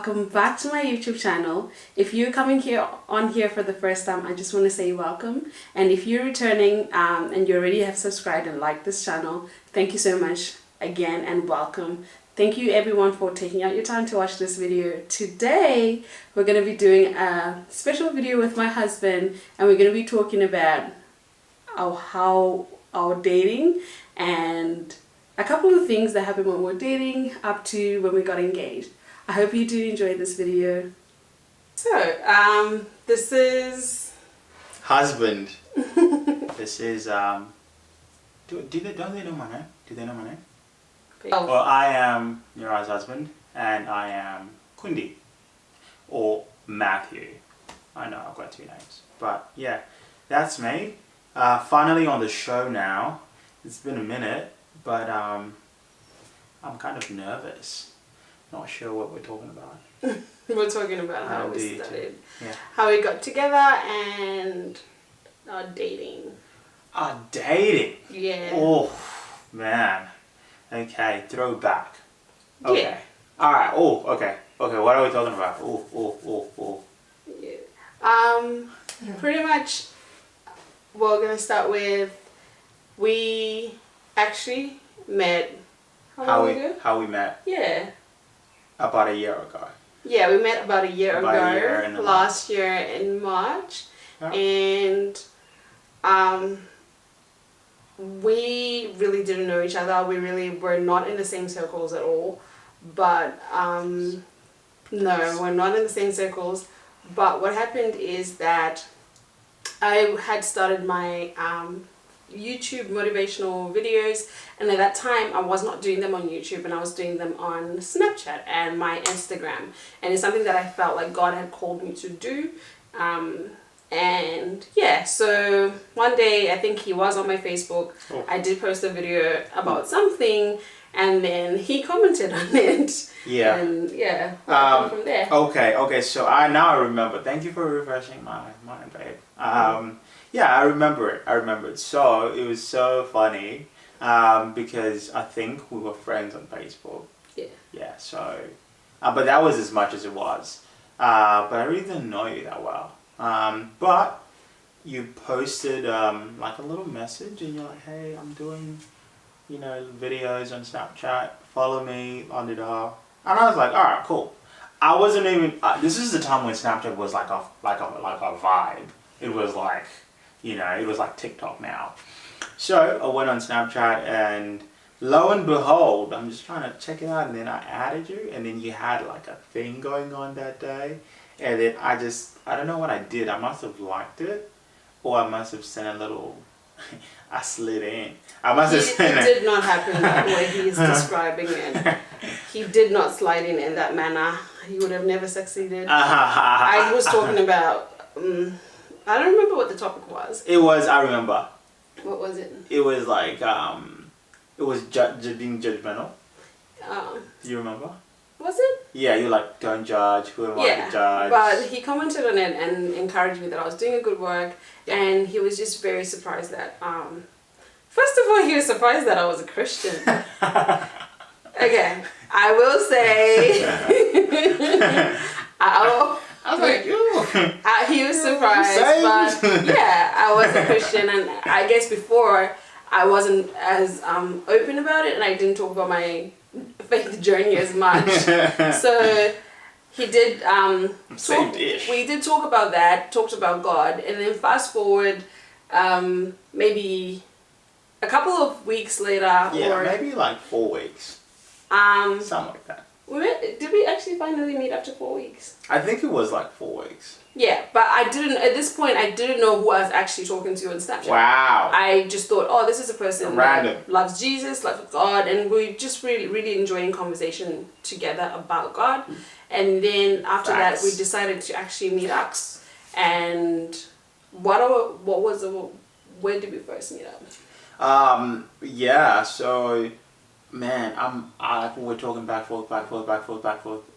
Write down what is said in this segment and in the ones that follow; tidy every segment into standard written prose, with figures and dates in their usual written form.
welcome back to my YouTube channel. If you're coming here for the first time, I just want to say welcome. And if you're returning and you already have subscribed and liked this channel, thank you so much again and welcome. Thank you everyone for taking out your time to watch this video. Today we're going to be doing a special video with my husband, and we're going to be talking about our dating and a couple of things that happened when we were dating up to when we got engaged. I hope you do enjoy this video. So, this is... husband. This is, don't they know my name? Do they know my name? Oh. Well, I am Nirai's husband, and I am Kundi, or Matthew. I know, I've got two names. But, yeah, that's me. Finally on the show now. It's been a minute, but I'm kind of nervous. Not sure what we're talking about. We're talking about how we started, yeah. How we got together, and our dating. Our dating? Yeah. Oh, man. Okay, throwback. Okay. Yeah. Alright, oh, okay. Okay, what are we talking about? Oh. Yeah. Pretty much, we're going to start with, we actually met, how we met? Yeah. About a year ago. Yeah, we met about a year ago, last year in March. Yeah. And we really didn't know each other. We really were not in the same circles at all. But no, we're not in the same circles. But what happened is that I had started my YouTube motivational videos, and at that time I was not doing them on YouTube, and I was doing them on Snapchat and my Instagram, and it's something that I felt like God had called me to do. And yeah, so one day I think he was on my Facebook. I did post a video about something, and then he commented on it. Yeah. And yeah, from there. Okay, so I now remember. Thank you for refreshing my mind, babe. Yeah, I remember it. So it was so funny because I think we were friends on Facebook. Yeah. Yeah, so, but that was as much as it was. But I really didn't know you that well. But you posted like a little message, and you're like, hey, I'm doing, videos on Snapchat. Follow me, and I was like, all right, cool. I wasn't even. This is the time when Snapchat was like a vibe. It was like. It was like TikTok now. So I went on Snapchat, and lo and behold, I'm just trying to check it out, and then I added you, and then you had like a thing going on that day, and then I don't know what I did. I must have liked it, or I must have sent a little, I slid in. I must have sent it. It did not happen that way he is describing it. He did not slide in that manner. He would have never succeeded. I was talking about... I don't remember what the topic was. I remember. What was it? It was like, it was being judgmental. Do you remember? Was it? Yeah, you like, don't judge, who am I to judge? But he commented on it and encouraged me that I was doing a good work, and he was just very surprised that, first of all, he was surprised that I was a Christian. Okay, I will say, I was like, he was surprised, but yeah, I was a Christian, and I guess before I wasn't as open about it, and I didn't talk about my faith journey as much. So he did we did talk about that, talked about God, and then fast forward maybe a couple of weeks later, or maybe like 4 weeks, something like that. Did we actually finally meet after 4 weeks? I think it was like 4 weeks. Yeah, but at this point I didn't know who I was actually talking to on Snapchat. Wow. I just thought, oh, this is a person that loves Jesus, loves God, and we just really enjoying conversation together about God. And then after that, we decided to actually meet up. And where did we first meet up? Yeah, so man, we're talking back forth,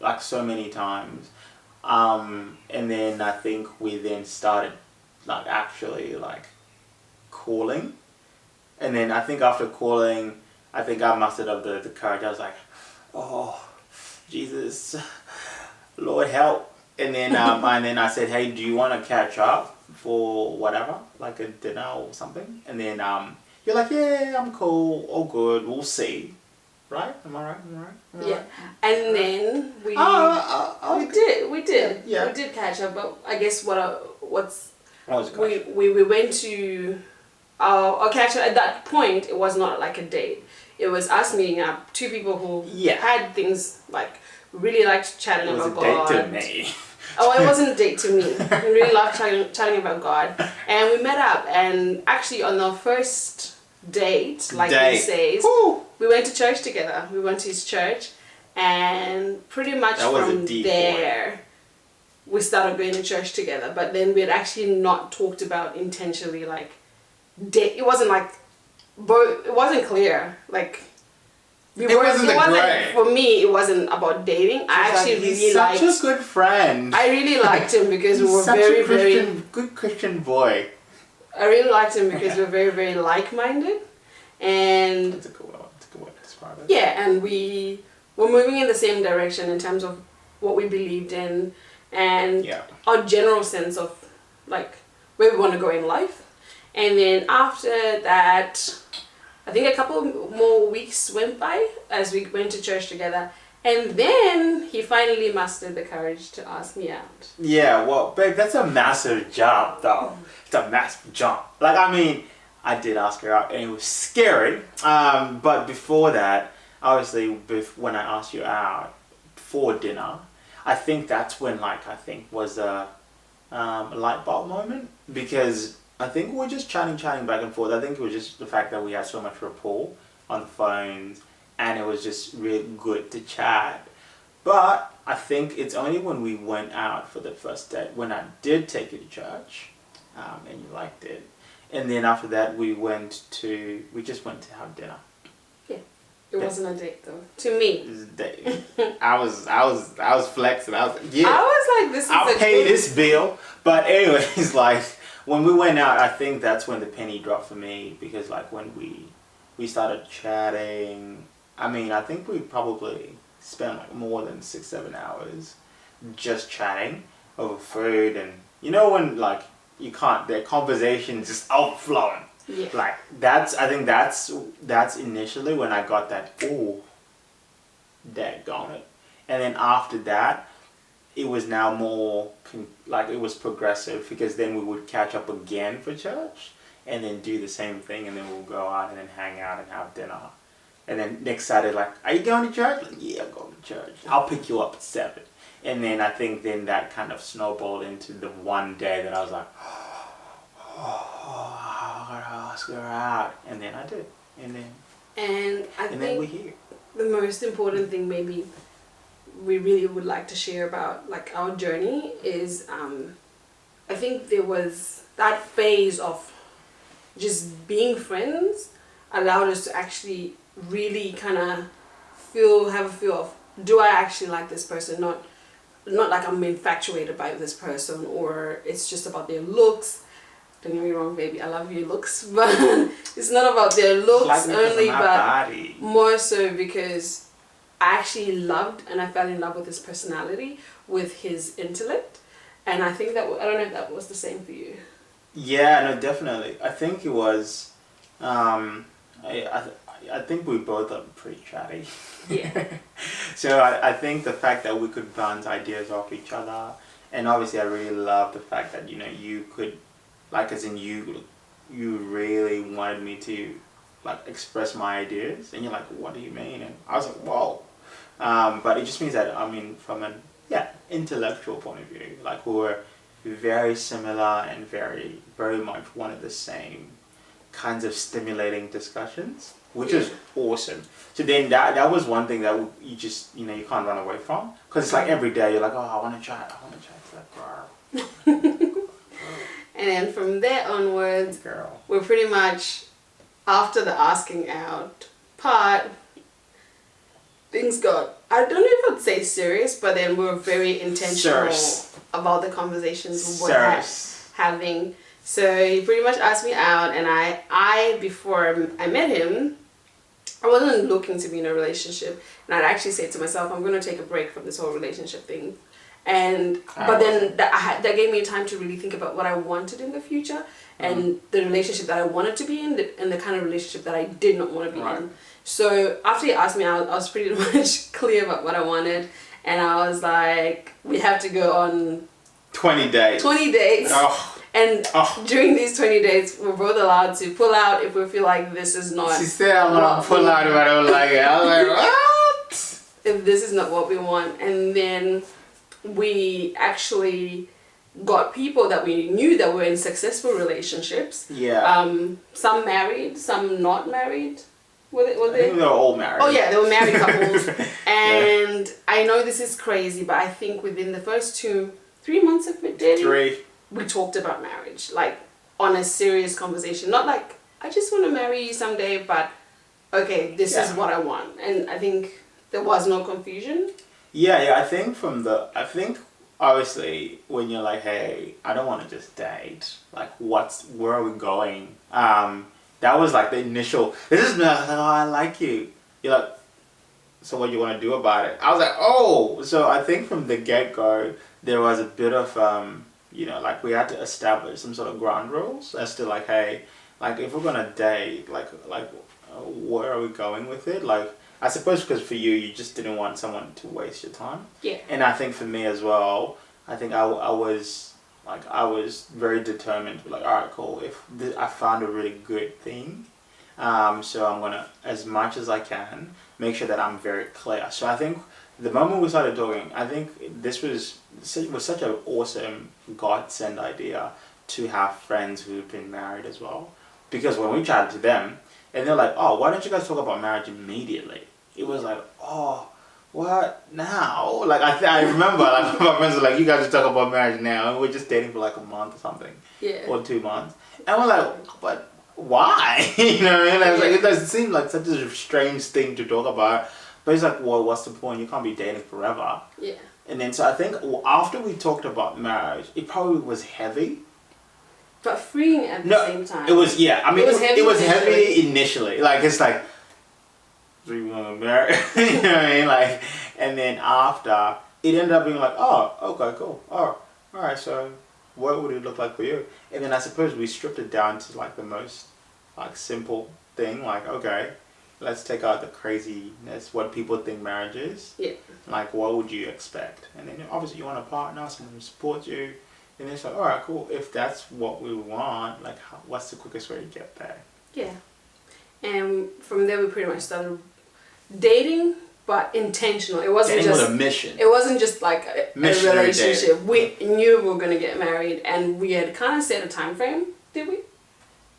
like so many times. And then I think we then started like actually like calling. And then I think after calling, I think I mustered up the courage. I was like, oh, Jesus, Lord help. And then and then I said, hey, do you want to catch up for whatever, like a dinner or something? And then you're like, yeah, I'm cool, all good, we'll see. Right? Am I right? Yeah. And then we did catch up, but I guess what was it we went to our catch up at that point. It was not like a date. It was us meeting up, two people who had things like really liked chatting about God. It was a date to me. Oh, it wasn't a date to me. We really loved chatting about God, and we met up. And actually, on our first date, like he says, we went to church together. We went to his church, and pretty much from there, we started going to church together. But then we had actually not talked about intentionally like date. It wasn't like both. It wasn't clear. Like it wasn't for me. It wasn't about dating. I actually really liked. He's such a good friend. I really liked him because we were very good Christian boy. I really liked him because we were very, very like-minded, and that's a good way to describe it. Yeah, and we were moving in the same direction in terms of what we believed in, and our general sense of like where we want to go in life. And then after that, I think a couple more weeks went by as we went to church together. And then he finally mustered the courage to ask me out. Yeah, well, babe, that's a massive jump, though. It's a massive jump. Like, I mean, I did ask her out, and it was scary. But before that, obviously, when I asked you out for dinner, I think that's when, like, was a light bulb moment. Because I think we were just chatting back and forth. I think it was just the fact that we had so much rapport on the phones. And it was just really good to chat. But I think it's only when we went out for the first date, when I did take you to church, and you liked it. And then after that, we just went to have dinner. Yeah. It wasn't a date though. To me. It was a date. I was flexing. I was like, yeah. I was like, I'll pay this bill. But anyways, like, when we went out, I think that's when the penny dropped for me. Because like when we started chatting, I mean, I think we probably spent like more than 6-7 hours just chatting over food, and you know when like you can't, their conversation's just outflowing. Yeah. Like I think that's initially when I got that, oh, daggone it. And then after that, it was now more like it was progressive, because then we would catch up again for church and then do the same thing, and then we'll go out and then hang out and have dinner. And then next Saturday, like, are you going to church? Like, yeah, I'm going to church. I'll pick you up at 7. And then I think then that kind of snowballed into the one day that I was like, I gotta ask her out. And then I did. And then we're here. The most important thing maybe we really would like to share about like our journey is I think there was that phase of just being friends allowed us to actually really kind of have a feel of, do I actually like this person? Not like I'm infatuated by this person, or it's just about their looks. Don't get me wrong, baby, I love your looks, but it's not about their looks only, but more so because I actually loved and I fell in love with his personality, with his intellect, and I think that, I don't know if that was the same for you. Yeah, no, definitely. I think it was, I think we both are pretty chatty. Yeah. So I think the fact that we could bounce ideas off each other, and obviously I really love the fact that, you know, you could, like, as in you really wanted me to like express my ideas, and you're like, what do you mean? And I was like, whoa. But it just means that, I mean, from an intellectual point of view, like we were very similar and very, very much wanted the same kinds of stimulating discussions, which is awesome. So then that was one thing that you just, you know, you can't run away from, because it's like every day you're like, oh, I want to chat to that girl. And then from there onwards, we're pretty much, after the asking out part, things got, I don't know if I'd say serious, but then we were very intentional about the conversations we were having. So he pretty much asked me out, and I before I met him, I wasn't looking to be in a relationship, and I'd actually said to myself, I'm going to take a break from this whole relationship thing, And but then that gave me time to really think about what I wanted in the future and the relationship that I wanted to be in and the kind of relationship that I did not want to be in. So after he asked me, I was pretty much clear about what I wanted, and I was like, we have to go on 20 dates. 20 dates. And during these 20 dates, we're both allowed to pull out if we feel like this is not. She said I'm gonna pull out if I don't like it. I was like, what? If this is not what we want. And then we actually got people that we knew that were in successful relationships. Yeah. Some married, some not married. I think they were all married. Oh yeah, they were married couples. And I know this is crazy, but I think within the first 3 months of dating, we talked about marriage, like on a serious conversation. Not like, I just want to marry you someday, but okay, this is what I want. And I think there was no confusion. Yeah, I think obviously when you're like, hey, I don't want to just date, like where are we going? That was like the initial, this is not, oh, I like you. You're like, so what do you want to do about it? I was like, oh, so I think from the get-go, there was a bit of, like we had to establish some sort of ground rules as to like, hey, like if we're going to date, like where are we going with it? Like, I suppose because for you just didn't want someone to waste your time. Yeah. And I think for me as well, I think I was very determined to be like, all right, cool. If I found a really good thing, so I'm gonna, as much as I can, make sure that I'm very clear. So I think the moment we started talking, I think this was such an awesome godsend idea to have friends who've been married as well, because when we chatted to them, and they're like, oh, why don't you guys talk about marriage immediately? It was like, oh, what now? Like I remember, like my friends were like, you guys should talk about marriage now, and we're just dating for like a month or something, or 2 months, and we're like, but why? You know what I mean? I was like, it doesn't seem like such a strange thing to talk about, but it's like, well, what's the point? You can't be dating forever. Yeah. And then so I think after we talked about marriage, it probably was heavy. But freeing at the same time. It was, I mean, it was heavy initially. Like, it's like, so you want to marry? You know what I mean? Like, and then after, it ended up being like, oh, okay, cool. Oh, all right, so what would it look like for you? And then I suppose we stripped it down to like the most like simple thing. Like, okay, let's take out the craziness, what people think marriage is. Yeah. Like, what would you expect? And then obviously you want a partner, someone who supports you. And it's like, all right, cool. If that's what we want, like, what's the quickest way to get there? Yeah. And from there, we pretty much started dating, but intentional. It wasn't dating just with a mission. It wasn't just like a relationship. We knew we were gonna get married, and we had kind of set a time frame. Did we?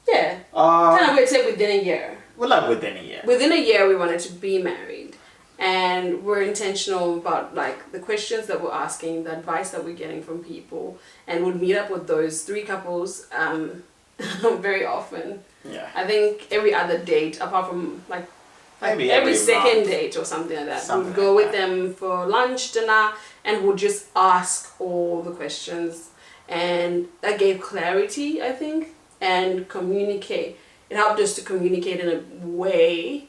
Yeah. Kind of. We said within a year. Well, like within a year. Within a year, we wanted to be married. And we're intentional about like the questions that we're asking, the advice that we're getting from people, and would meet up with those 3 couples very often. Yeah. I think every other date, apart from like maybe every second month. date or something like that. Something we'd go like with them for lunch, dinner, and we'd just ask all the questions. And that gave clarity, I think, and communicate. It helped us to communicate in a way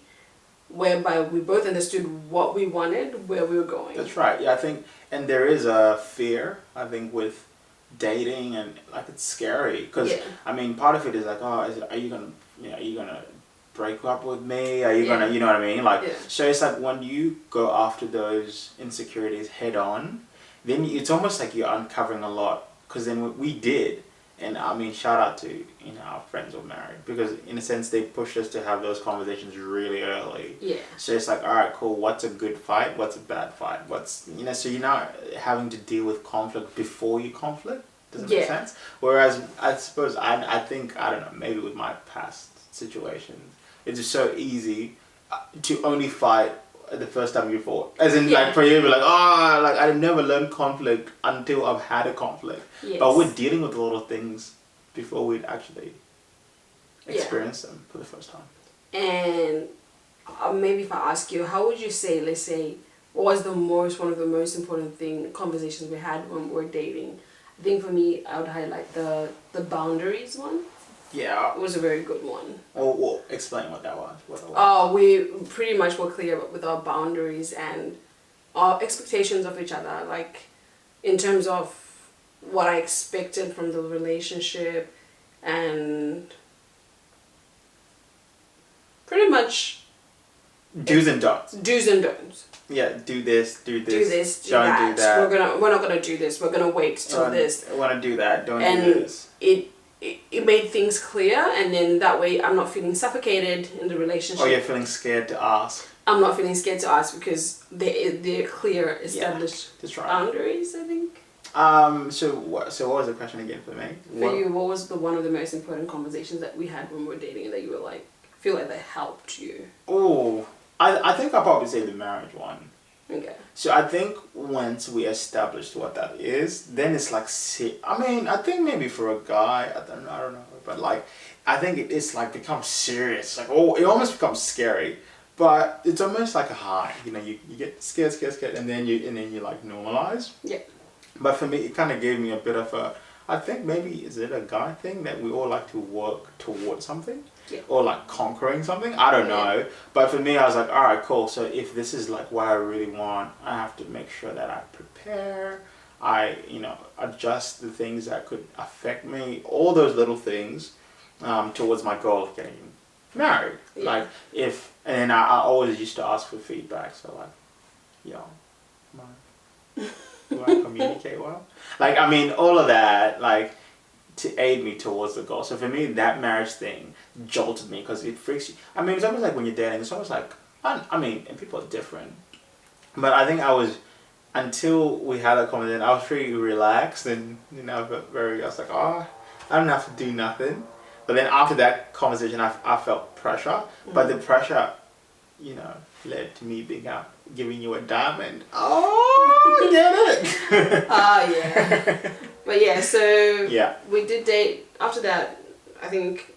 whereby we both understood what we wanted, where we were going. That's right. Yeah, I think, and there is a fear, I think, with dating, and like it's scary because I mean, part of it is like, oh, are you gonna break up with me? Are you gonna, you know what I mean? Like, so it's like when you go after those insecurities head on, then it's almost like you're uncovering a lot. Because then we did. And I mean, shout out to, our friends who are married, because in a sense they pushed us to have those conversations really early. Yeah. So it's like, all right, cool. What's a good fight? What's a bad fight? So you're not having to deal with conflict before you conflict. Does it make sense? Whereas I suppose I think, I don't know, maybe with my past situations, it's just so easy to only fight the first time you fought. As in, like, for you to be like, oh, like, I never learned conflict until I've had a conflict. Yes. But we're dealing with a lot of things before we'd actually experience them for the first time. And maybe if I ask you, how would you say, let's say, what was one of the most important conversations we had when we were dating? I think for me, I would highlight the boundaries one. Yeah. It was a very good one. Well, explain what that was. We pretty much were clear with our boundaries and our expectations of each other. Like, in terms of what I expected from the relationship, and pretty much do's and don'ts. Do's and don'ts. Yeah, do this, Do this, do don't that. do that. We're not gonna do this. We're gonna wait till this. I want to do that. Don't And do this. it made things clear, and then that way I'm not feeling suffocated in the relationship. Or you're feeling scared to ask. I'm not feeling scared to ask because they're clear, established That's right. boundaries, I think. So what was the question again for me? For you, what was one of the most important conversations that we had when we were dating that you were like, feel like that helped you? Oh, I think I'll probably say the marriage one. Okay. So I think once we established what that is, then it's like, I think maybe for a guy, I don't know, but like, I think it's like becomes serious. Like, it almost becomes scary, but it's almost like a high. You know, you get scared, and then you like normalize. Yeah. But for me, it kind of gave me a bit of a, I think maybe, is it a guy thing that we all like to work towards something? Yeah. Or like conquering something? I don't know. But for me, I was like, all right, cool. So if this is like what I really want, I have to make sure that I prepare. I, adjust the things that could affect me. All those little things towards my goal of getting married. Yeah. Like and I always used to ask for feedback. So like, do I communicate well? Like, I mean, all of that, like, to aid me towards the goal. So for me, that marriage thing jolted me because it freaks you. I mean, it's almost like when you're dating, it's almost like, and people are different. But I think until we had that conversation, I was pretty relaxed and, I was like, I don't have to do nothing. But then after that conversation, I felt pressure. Mm-hmm. But the pressure, led to me giving you a diamond. Oh, get it? Yeah. But yeah, so yeah, we did date. After that, I think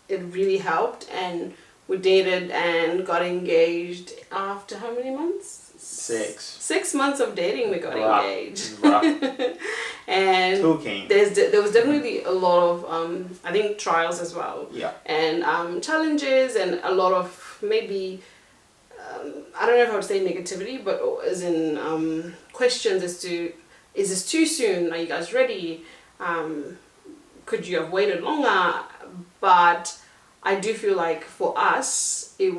it really helped, and we dated and got engaged after how many months? 6. 6 months of dating, we got engaged. And Talking. there was definitely a lot of I think trials as well. Yeah. And challenges and a lot of maybe I don't know if I would say negativity, but as in questions as to, is this too soon? Are you guys ready? Could you have waited longer? But I do feel like for us, we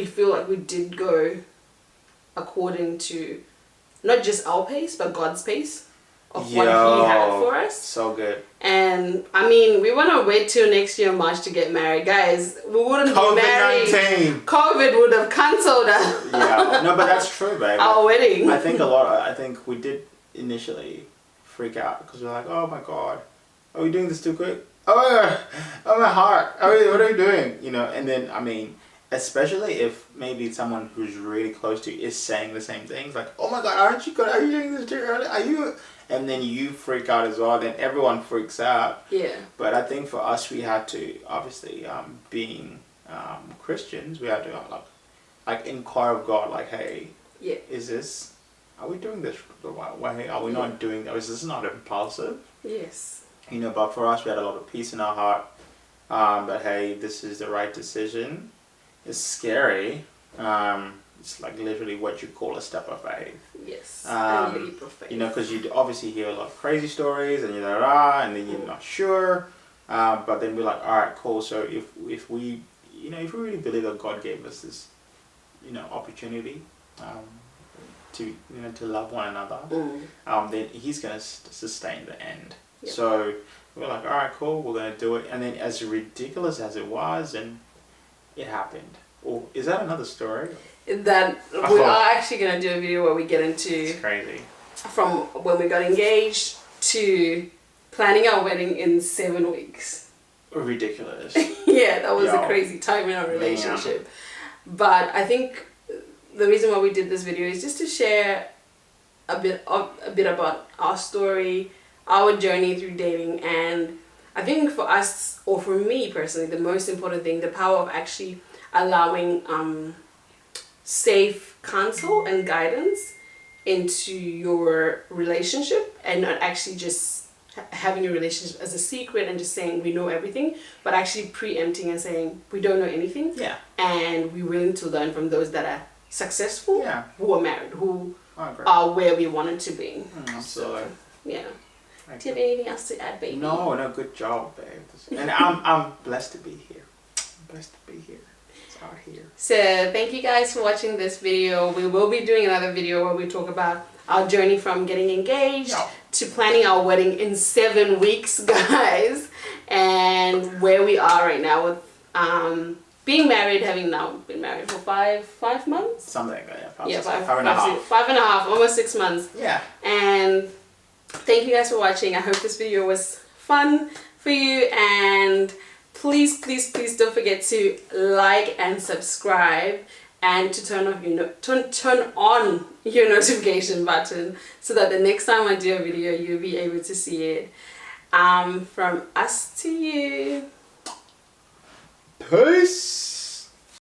feel like we did go according to not just our pace, but God's pace of what He had for us. So good. And I mean, we want to wait till next year March to get married, guys. We wouldn't be married. COVID would have cancelled us. Yeah, no, but that's true, babe. Our wedding. I think we did initially freak out because we're like, oh my God, are we doing this too quick? Oh my heart, what are we doing? And then I mean, especially if maybe someone who's really close to you is saying the same things, like, oh my God, are you doing this too early? Are you? And then you freak out as well, then everyone freaks out. Yeah. But I think for us, we had to, obviously, being Christians, we had to like inquire of God, like, hey, are we doing this the right way? Are we not doing that? Is this not impulsive? Yes. But for us, we had a lot of peace in our heart, that, hey, this is the right decision. It's scary. It's like literally what you call a step of faith. Yes. A leap of faith. Because you obviously hear a lot of crazy stories and you're like, and then you're not sure. But then we're like, all right, cool. So if we really believe that God gave us this, opportunity, to love one another, then He's gonna sustain the end. Yep. So we're like, all right, cool. We're gonna do it. And then, as ridiculous as it was, and it happened. Or is that another story? That we are actually going to do a video where we get into, it's crazy, from when we got engaged to planning our wedding in 7 weeks. Ridiculous. Yeah, that was a crazy time in our relationship. Yeah. But I think the reason why we did this video is just to share a bit about our story, our journey through dating, and I think for us, or for me personally, the most important thing, the power of actually allowing safe counsel and guidance into your relationship, and not actually just having a relationship as a secret and just saying we know everything, but actually preempting and saying we don't know anything. Yeah. And we're willing to learn from those that are successful, who are married, who are where we wanted to be. Absolutely. So, yeah. Do you have anything else to add, baby? No, good job, babe. And I'm blessed to be here. I'm blessed to be here. It's out here. So thank you guys for watching this video. We will be doing another video where we talk about our journey from getting engaged to planning our wedding in 7 weeks, guys, and where we are right now with being married, having now been married for five months. Something like that. Yeah, five and a half. 5.5, almost 6 months. Yeah. And thank you guys for watching. I hope this video was fun for you, and please don't forget to like and subscribe and to turn on your notification button so that the next time I do a video you'll be able to see it. From us to you. Peace.